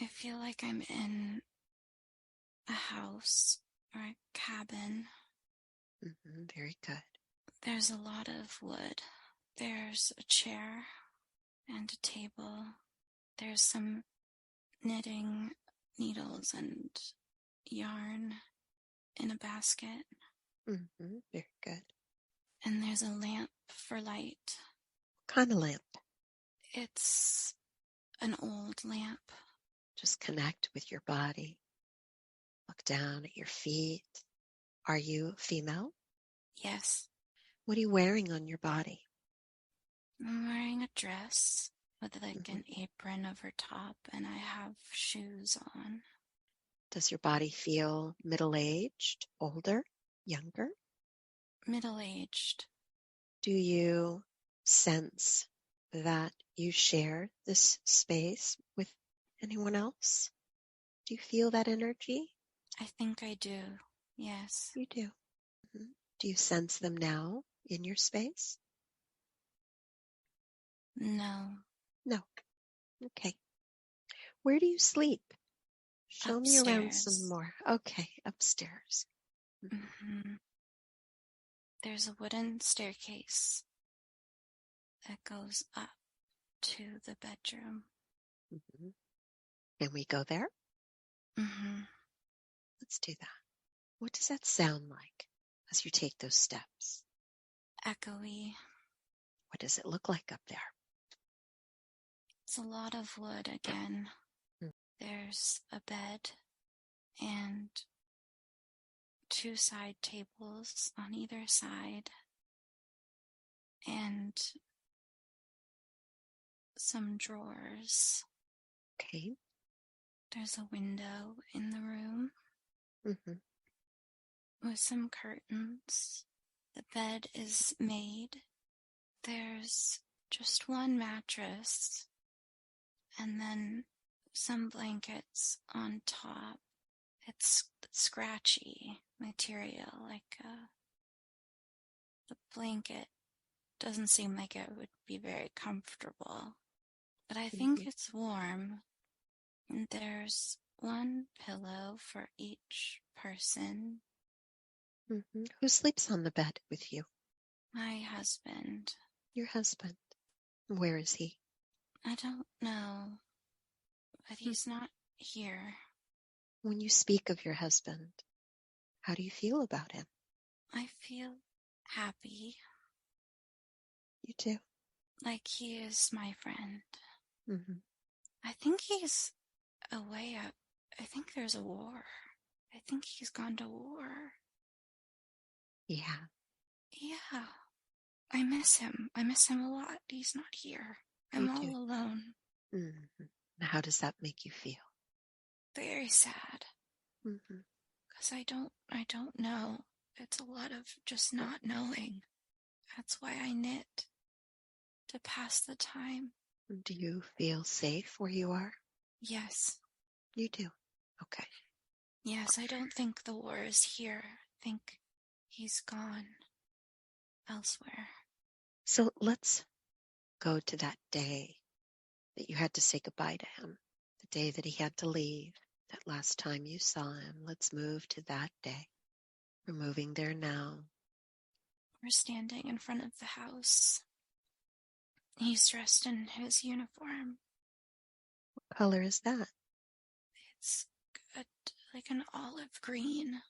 I feel like I'm in a house or a cabin. Very good. There's a lot of wood. There's a chair and a table. There's some knitting needles and yarn in a basket. Very good. And there's a lamp for light. What kind of lamp? It's an old lamp. Just connect with your body. Look down at your feet. Are you female? Yes. What are you wearing on your body? I'm wearing a dress with like an apron over top, and I have shoes on. Does your body feel middle-aged, older, younger? Middle-aged. Do you sense that you share this space with anyone else? Do you feel that energy? I think I do, yes. You do. Do you sense them now in your space? No. No. Okay. Where do you sleep? Show me around some more. Okay, upstairs. There's a wooden staircase that goes up to the bedroom. Can we go there? Let's do that. What does that sound like as you take those steps? Echoey. What does it look like up there? It's a lot of wood again. There's a bed and 2 side tables on either side and some drawers. Okay. There's a window in the room with some curtains. The bed is made. There's just one mattress and then some blankets on top. It's scratchy material, like the blanket doesn't seem like it would be very comfortable, but I think it's warm. And there's one pillow for each person. Who sleeps on the bed with you? My husband. Your husband. Where is he? I don't know, but he's not here. When you speak of your husband, how do you feel about him? I feel happy. You do? Like he is my friend. I think he's away. I think there's a war. I think he's gone to war. Yeah. Yeah. I miss him. I miss him a lot. He's not here. I'm all alone. How does that make you feel? Very sad. Because I don't know. It's a lot of just not knowing. That's why I knit. To pass the time. Do you feel safe where you are? Yes. You do? Okay. Yes, I don't think the war is here. I think he's gone elsewhere. So let's go to that day that you had to say goodbye to him, the day that he had to leave, that last time you saw him. Let's move to that day. We're moving there now. We're standing in front of the house. He's dressed in his uniform. What color is that? It's good, like an olive green.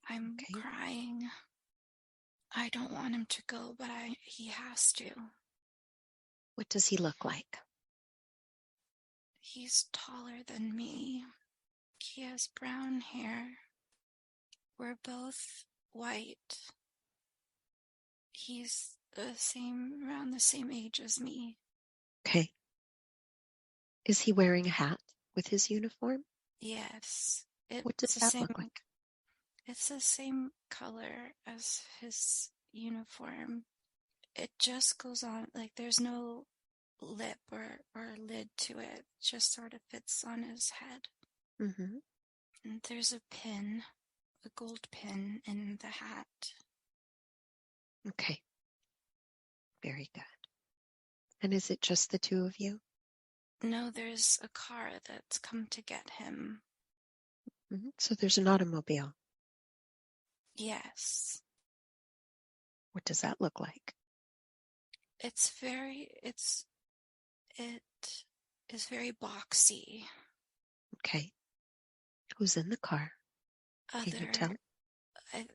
I'm crying. I don't want him to go, but he has to. What does he look like? He's taller than me. He has brown hair. We're both white. He's around the same age as me. Okay. Is he wearing a hat with his uniform? Yes. What does that look like? It's the same color as his uniform. It just goes on, like there's no lip or lid to it. It just sort of fits on his head. And there's a pin, a gold pin in the hat. Okay. Very good. And is it just the two of you? No, there's a car that's come to get him. So there's an automobile. Yes. What does that look like? It is very boxy. Okay. Who's in the car? Can you tell? I,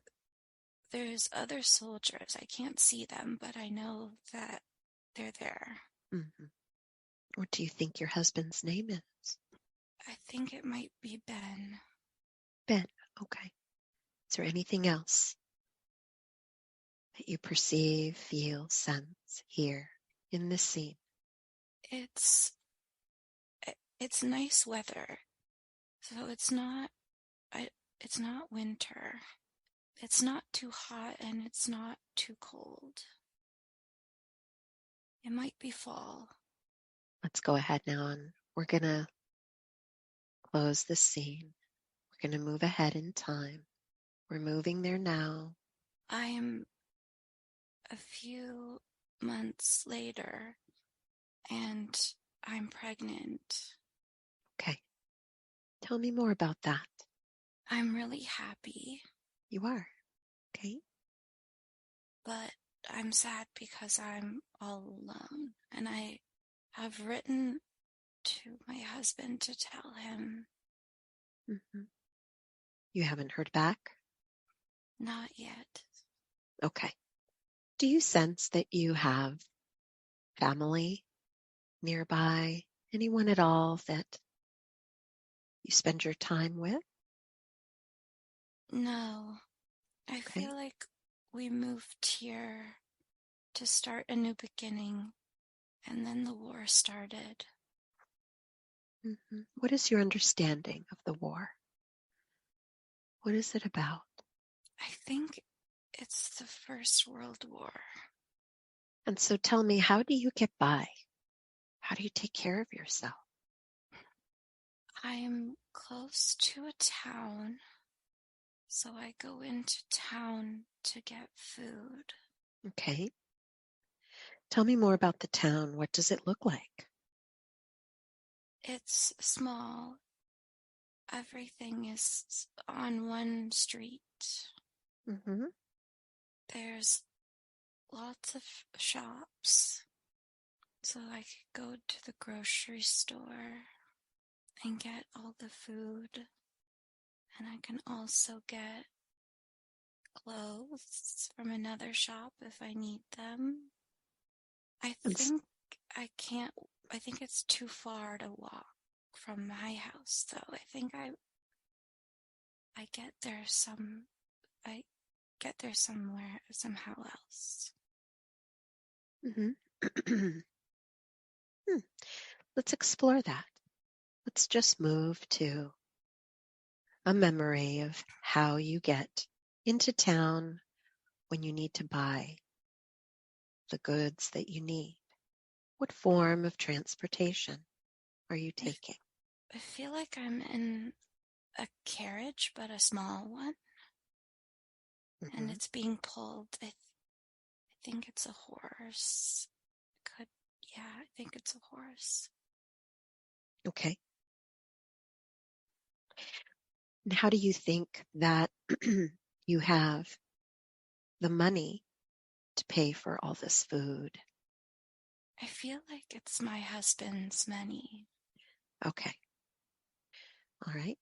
there's other soldiers. I can't see them, but I know that they're there. Mm-hmm. What do you think your husband's name is? I think it might be Ben. Ben. Okay. Is there anything else that you perceive, feel, sense, hear in this scene? It's it's nice weather, so it's not winter. It's not too hot and it's not too cold. It might be fall. Let's go ahead now and we're going to close this scene. We're going to move ahead in time. We're moving there now. I am a few months later and I'm pregnant. Okay. Tell me more about that. I'm really happy, You are. Okay. but I'm sad because I'm all alone. And I have written to my husband to tell him. Mm-hmm. You haven't heard back? Not yet. Okay. Do you sense that you have family nearby? Anyone at all that you spend your time with? No, I Okay. feel like we moved here to start a new beginning, and then the war started. Mm-hmm. What is your understanding of the war? What is it about? I think it's the First World War. And so tell me, how do you get by? How do you take care of yourself? I am close to a town, so I go into town to get food. Okay. Tell me more about the town. What does it look like? It's small. Everything is on one street. Mm-hmm. There's lots of shops, so I could go to the grocery store and get all the food. And I can also get clothes from another shop if I need them. I And think I think it's too far to walk from my house, though. I get there I get there somehow else. mm-hmm. Let's explore that. Let's just move to a memory of how you get into town when you need to buy the goods that you need. What form of transportation are you taking? I feel like I'm in a carriage, but a small one, and Mm-hmm. it's being pulled. I think it's a horse. I think it's a horse. Okay. And how do you think that you have the money to pay for all this food? I feel like it's my husband's money. Okay. All right.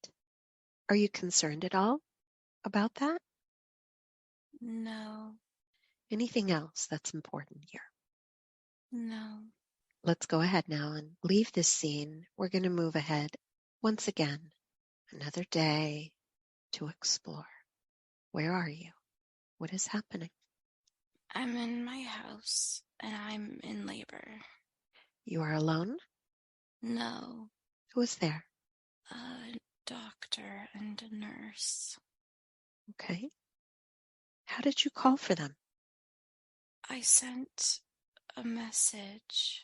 Are you concerned at all about that? No, Anything else that's important here? no. Let's go ahead now and leave this scene. We're going to move ahead once again, another day to explore. Where are you? What is happening? I'm in my house and I'm in labor. You are alone? No, Who is there? a doctor and a nurse. Okay. How did you call for them? I sent a message.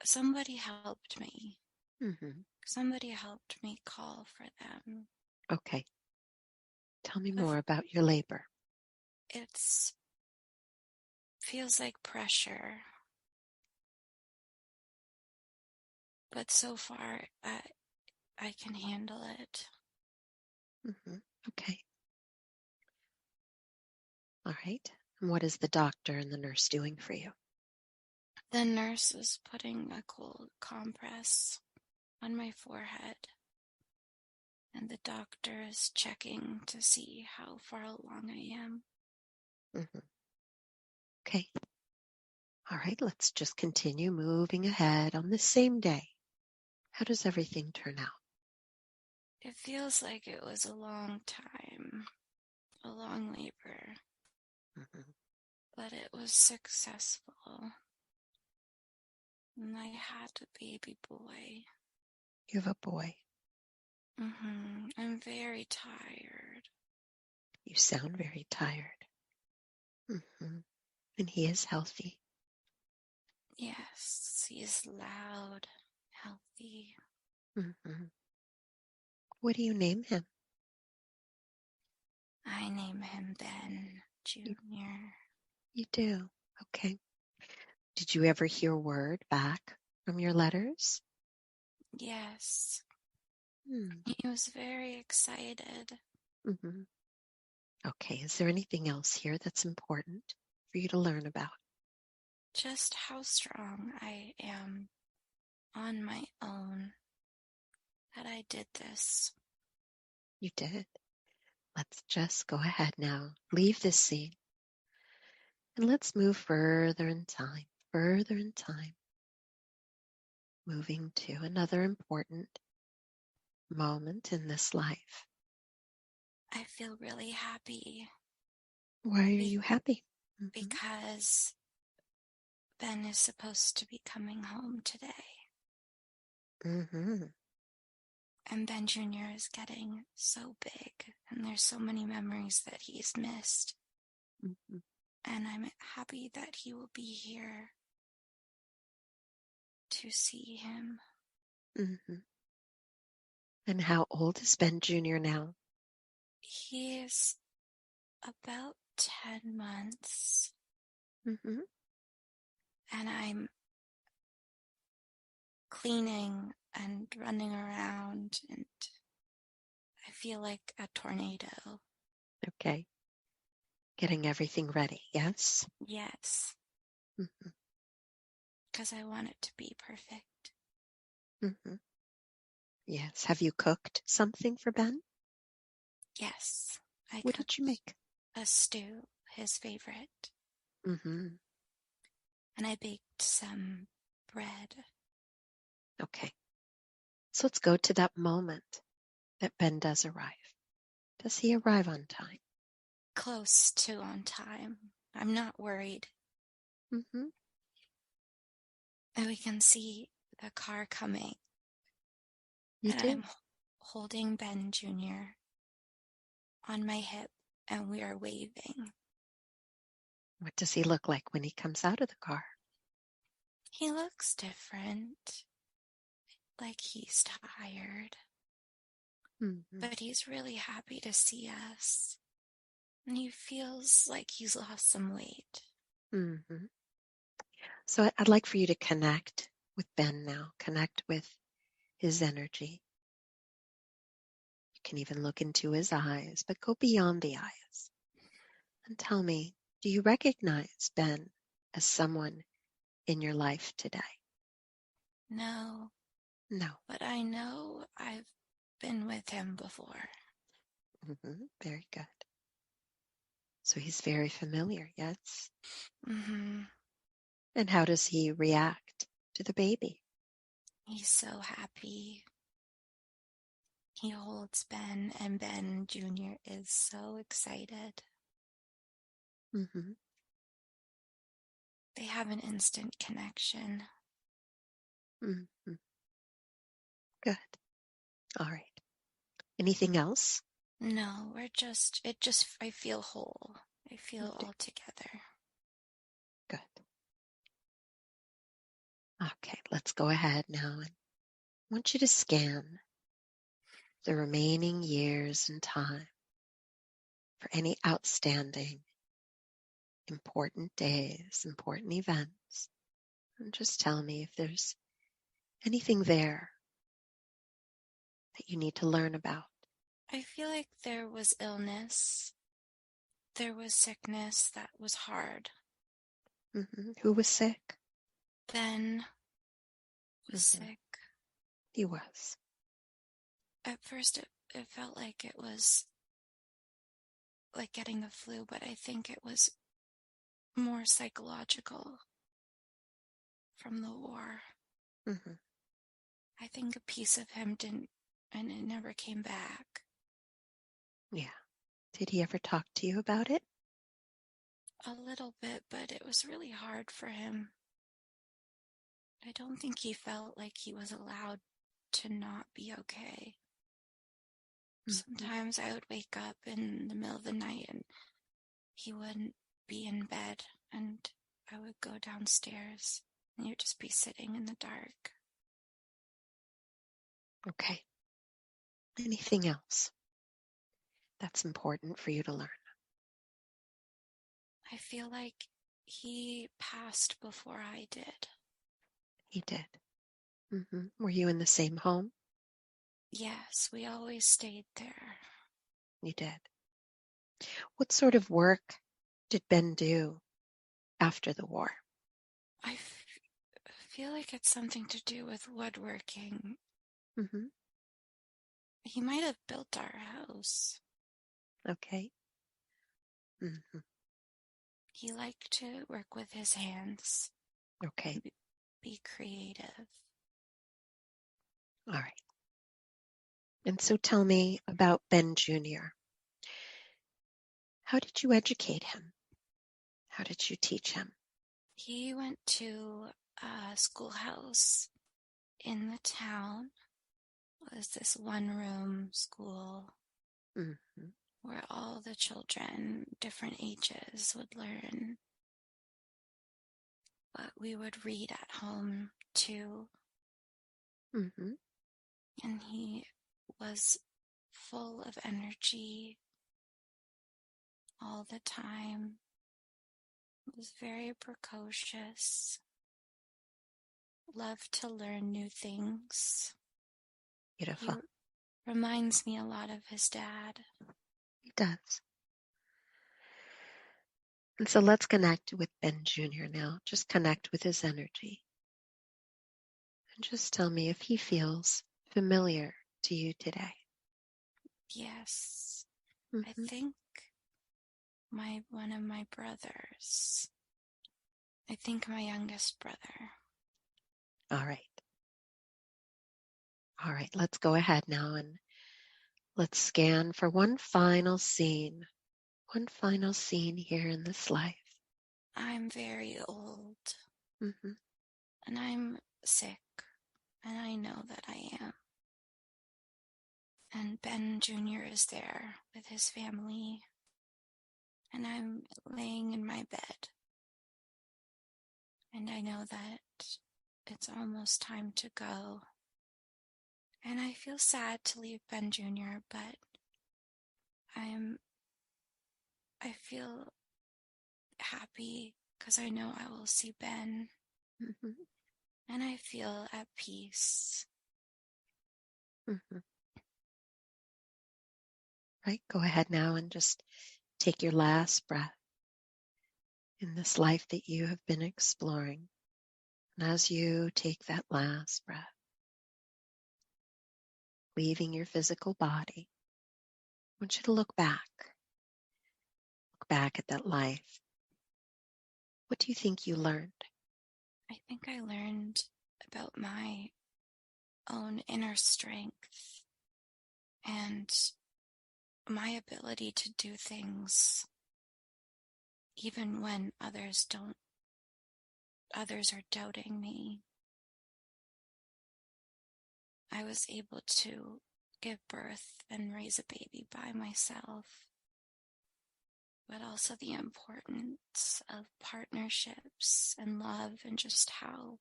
Somebody helped me. Mm-hmm. Somebody helped me call for them. Okay. Tell me more about your labor. It's feels like pressure. but so far I can handle it. Okay. All right. And what is the doctor and the nurse doing for you? The nurse is putting a cold compress on my forehead, and the doctor is checking to see how far along I am. Okay. All right. Let's just continue moving ahead on the same day. How does everything turn out? It feels like it was a long time, a long labor, but it was successful. And I had a baby boy. You have a boy. I'm very tired. You sound very tired. And he is healthy. Yes, he's loud, healthy. What do you name him? I name him Ben You, Jr. you do. Okay. Did you ever hear word back from your letters? Yes, he was very excited. Okay. Is there anything else here that's important for you to learn about? Just how strong I am on my own, that I did this. You did. Let's just go ahead now. Leave this scene. And let's move further in time, moving to another important moment in this life. I feel really happy. Why are you happy? Because Ben is supposed to be coming home today. And Ben Jr. is getting so big, and there's so many memories that he's missed. And I'm happy that he will be here to see him. And how old is Ben Jr. now? He is about 10 months. And I'm cleaning and running around, and I feel like a tornado. Okay. Getting everything ready, yes? Yes. Because I want it to be perfect. Yes. Have you cooked something for Ben? Yes. I What cooked did you make? a stew, his favorite. And I baked some bread. Okay. So let's go to that moment that Ben does arrive. Does he arrive on time? Close to on time. I'm not worried. And we can see the car coming. You And do? I'm holding Ben Jr. on my hip, and we are waving. What does he look like when he comes out of the car? He looks different. Like he's tired. But he's really happy to see us. And he feels like he's lost some weight. So I'd like for you to connect with Ben now. Connect with his energy. You can even look into his eyes, but go beyond the eyes. And tell me, do you recognize Ben as someone in your life today? No. No. But I know I've been with him before. Very good. So he's very familiar, yes? And how does he react to the baby? He's so happy. He holds Ben, and Ben Jr. is so excited. They have an instant connection. Good. All right. Anything else? No, I feel whole. I feel all together. Good. Okay, let's go ahead now. I want you to scan the remaining years and time for any outstanding, important days, important events. And just tell me if there's Anything there that you need to learn about? I feel like there was illness. There was sickness that was hard. Who was sick? Ben was Mm-hmm. sick. He was. At first, it felt like it was like getting the flu, but I think it was more psychological from the war. Mm-hmm. I think a piece of him didn't, and it never came back. Yeah. Did he ever talk to you about it? A little bit, but it was really hard for him. I don't think he felt like he was allowed to not be okay. Mm-hmm. Sometimes I would wake up in the middle of the night and he wouldn't be in bed, and I would go downstairs and he would just be sitting in the dark. Okay. Anything else that's important for you to learn? I feel like he passed before I did. He did. Were you in the same home? Yes, we always stayed there. You did. What sort of work did Ben do after the war? I feel like it's something to do with woodworking. Mm-hmm. He might have built our house. Okay. Mm-hmm. He liked to work with his hands, Okay. be creative. All right. And so tell me about Ben Jr. How did you educate him? How did you teach him? He went to a schoolhouse in the town. It was this one-room school Mm-hmm. where all the children, different ages, would learn. But we would read at home too. Mm-hmm. And he was full of energy all the time. Was very precocious. Loved to learn new things. He Beautiful. reminds me a lot of his dad. He does. And so let's connect with Ben Jr. now. Just connect with his energy. And just tell me if he feels familiar to you today. Yes, I Mm-hmm. think one of my brothers. I think my youngest brother. All right. All right. Let's go ahead now and let's scan for one final scene. One final scene here in this life. I'm very old Mm-hmm. and I'm sick, and I know that I am. And Ben Jr. is there with his family, and I'm laying in my bed. And I know that it's almost time to go. And I feel sad to leave Ben Jr., but I feel happy because I know I will see Ben, Mm-hmm. and I feel at peace. Mm-hmm. Right. Go ahead now and just take your last breath in this life that you have been exploring. And as you take that last breath, leaving your physical body, I want you to look back. Look back at that life. What do you think you learned? I think I learned about my own inner strength and my ability to do things even when others are doubting me. I was able to give birth and raise a baby by myself, but also the importance of partnerships and love, and just how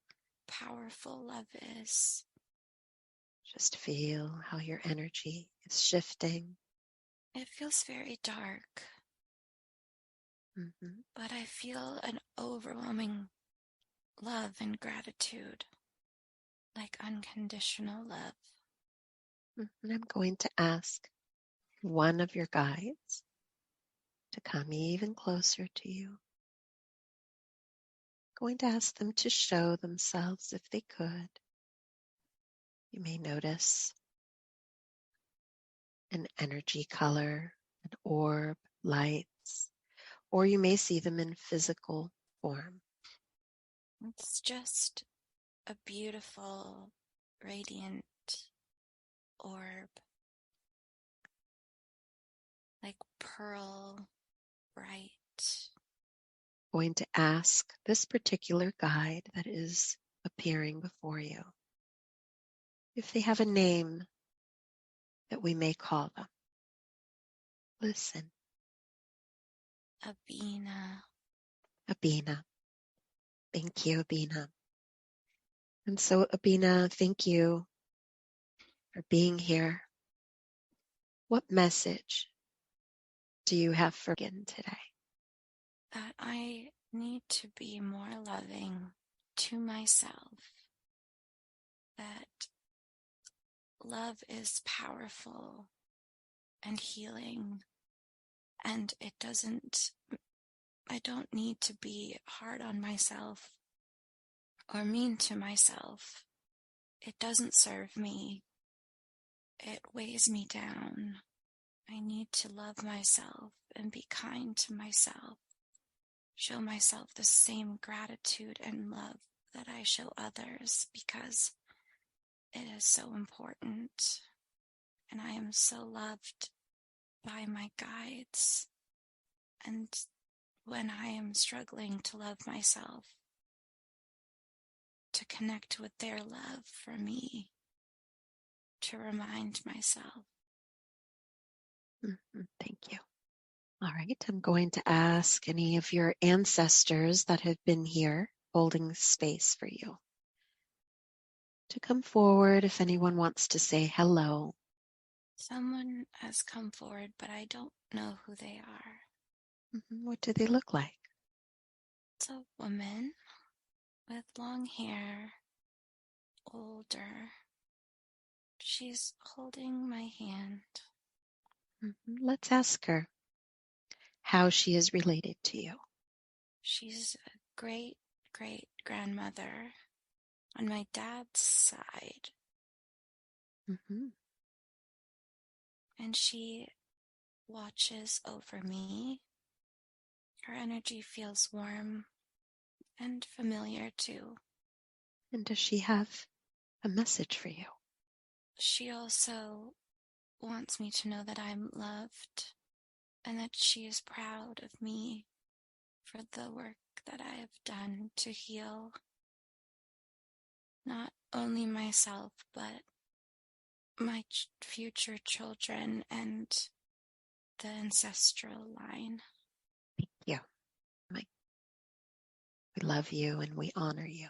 powerful love is. Just feel how your energy is shifting. It feels very dark, Mm-hmm. but I feel an overwhelming love and gratitude. like unconditional love. And I'm going to ask one of your guides to come even closer to you. I'm going to ask them to show themselves if they could. You may notice an energy color, an orb, lights, or you may see them in physical form. It's just a beautiful, radiant orb, like pearl bright. Going to ask this particular guide that is appearing before you if they have a name that we may call them. Listen. Abina. Abina. Thank you, Abina. And so, Abina, thank you for being here. What message do you have for Gin today? That I need to be more loving to myself. That love is powerful and healing, and I don't need to be hard on myself or mean to myself. It doesn't serve me. It weighs me down. I need to love myself and be kind to myself. Show myself the same gratitude and love that I show others, because it is so important. And I am so loved by my guides. And when I am struggling to love myself, to connect with their love for me, to remind myself. Thank you. All right, I'm going to ask any of your ancestors that have been here holding space for you to come forward if anyone wants to say hello. Someone has come forward, but I don't know who they are. What do they look like? It's a woman with long hair, older. She's holding my hand. Let's ask her how she is related to you. She's a great-great-grandmother on my dad's side. And she watches over me. Her energy feels warm and familiar too. And does she have a message for you? She also wants me to know that I'm loved and that she is proud of me for the work that I have done to heal not only myself, but my future children and the ancestral line. Thank you. We love you and we honor you.